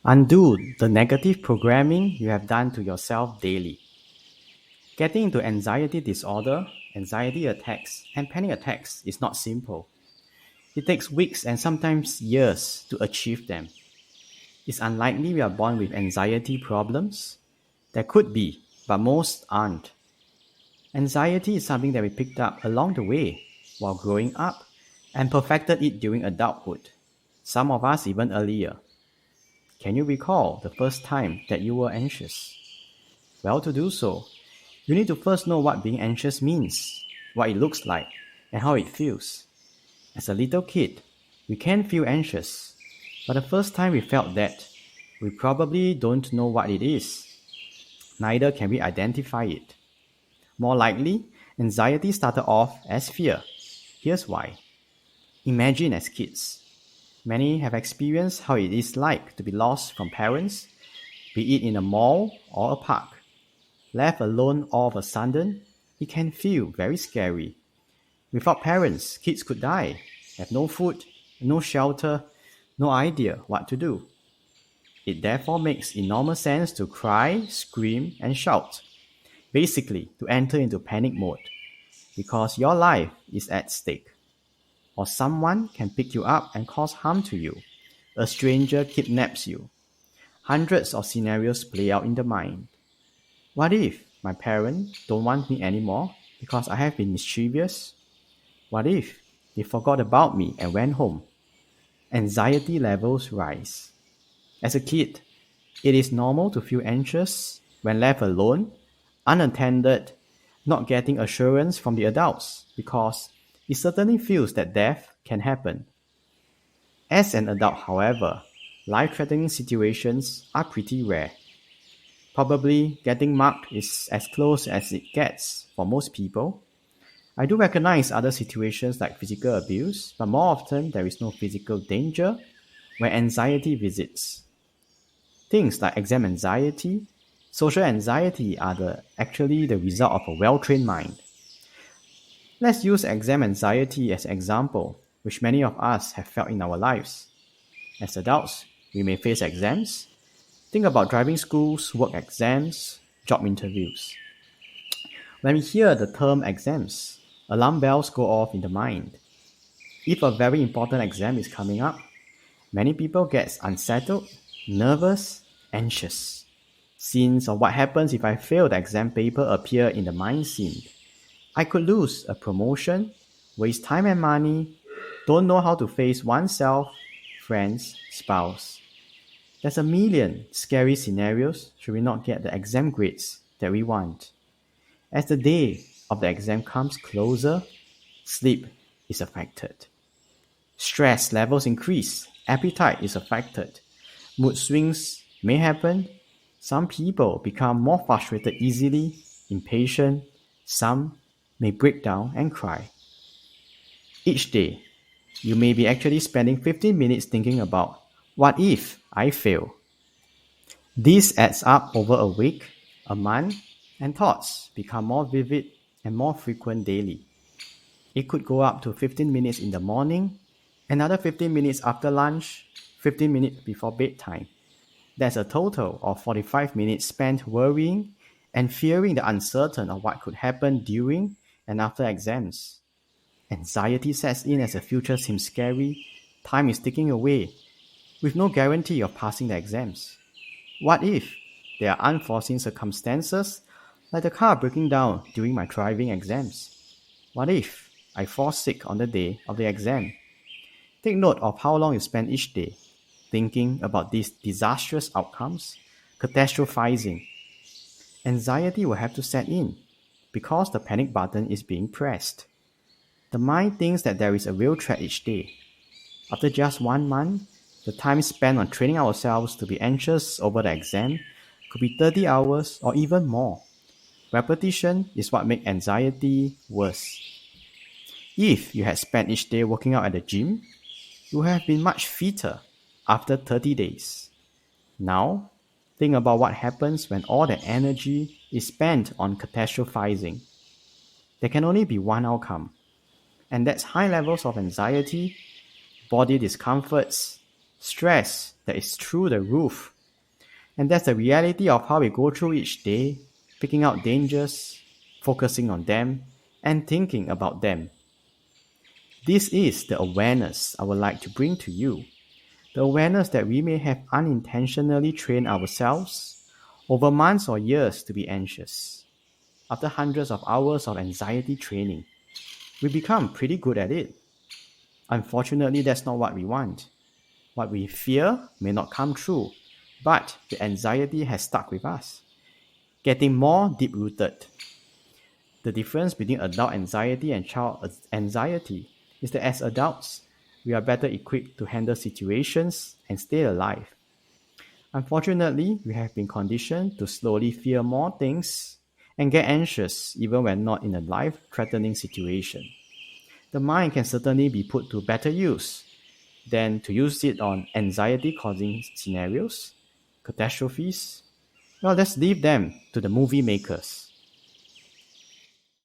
Undo the negative programming you have done to yourself daily. Getting into anxiety disorder, anxiety attacks, and panic attacks is not simple. It takes weeks and sometimes years to achieve them. It's unlikely we are born with anxiety problems. There could be, but most aren't. Anxiety is something that we picked up along the way while growing up and perfected it during adulthood. Some of us even earlier. Can you recall the first time that you were anxious? Well, to do so, you need to first know what being anxious means, what it looks like, and how it feels. As a little kid, we can feel anxious, but the first time we felt that, we probably don't know what it is. Neither can we identify it. More likely, anxiety started off as fear. Here's why. Imagine as kids. Many have experienced how it is like to be lost from parents, be it in a mall or a park. Left alone all of a sudden, it can feel very scary. Without parents, kids could die, have no food, no shelter, no idea what to do. It therefore makes enormous sense to cry, scream, and shout. Basically, to enter into panic mode, because your life is at stake. Or someone can pick you up and cause harm to you. A stranger kidnaps you. Hundreds of scenarios play out in the mind. What if my parents don't want me anymore because I have been mischievous? What if they forgot about me and went home? Anxiety levels rise. As a kid, it is normal to feel anxious when left alone, unattended, not getting assurance from the adults because it certainly feels that death can happen. As an adult, however, life-threatening situations are pretty rare. Probably getting mugged is as close as it gets for most people. I do recognize other situations like physical abuse, but more often there is no physical danger when anxiety visits. Things like exam anxiety, social anxiety are actually the result of a well-trained mind. Let's use exam anxiety as an example, which many of us have felt in our lives. As adults, we may face exams. Think about driving schools, work exams, job interviews. When we hear the term exams, alarm bells go off in the mind. If a very important exam is coming up, many people get unsettled, nervous, anxious. Scenes of what happens if I fail the exam paper appear in the mind scene. I could lose a promotion, waste time and money, don't know how to face oneself, friends, spouse. There's a million scary scenarios should we not get the exam grades that we want. As the day of the exam comes closer, sleep is affected. Stress levels increase, appetite is affected, mood swings may happen. Some people become more frustrated easily, impatient, some may break down and cry. Each day, you may be actually spending 15 minutes thinking about what if I fail? This adds up over a week, a month, and thoughts become more vivid and more frequent daily. It could go up to 15 minutes in the morning, another 15 minutes after lunch, 15 minutes before bedtime. That's a total of 45 minutes spent worrying and fearing the uncertain of what could happen during and after exams. Anxiety sets in as the future seems scary, time is ticking away, with no guarantee of passing the exams. What if there are unforeseen circumstances, like the car breaking down during my driving exams? What if I fall sick on the day of the exam? Take note of how long you spend each day thinking about these disastrous outcomes, catastrophizing. Anxiety will have to set in because the panic button is being pressed. The mind thinks that there is a real threat each day. After just 1 month, the time spent on training ourselves to be anxious over the exam could be 30 hours or even more. Repetition is what makes anxiety worse. If you had spent each day working out at the gym, you would have been much fitter after 30 days. Now, think about what happens when all that energy is spent on catastrophizing. There can only be one outcome, and that's high levels of anxiety, body discomforts, stress, that is through the roof. And that's the reality of how we go through each day, picking out dangers, focusing on them, and thinking about them. This is the awareness I would like to bring to you. The awareness that we may have unintentionally trained ourselves over months or years to be anxious. After hundreds of hours of anxiety training, we become pretty good at it. Unfortunately, that's not what we want. What we fear may not come true, but the anxiety has stuck with us, getting more deep rooted. The difference between adult anxiety and child anxiety is that as adults, we are better equipped to handle situations and stay alive. Unfortunately, we have been conditioned to slowly fear more things and get anxious even when not in a life threatening situation. The mind can certainly be put to better use than to use it on anxiety causing scenarios, catastrophes. Well, let's leave them to the movie makers.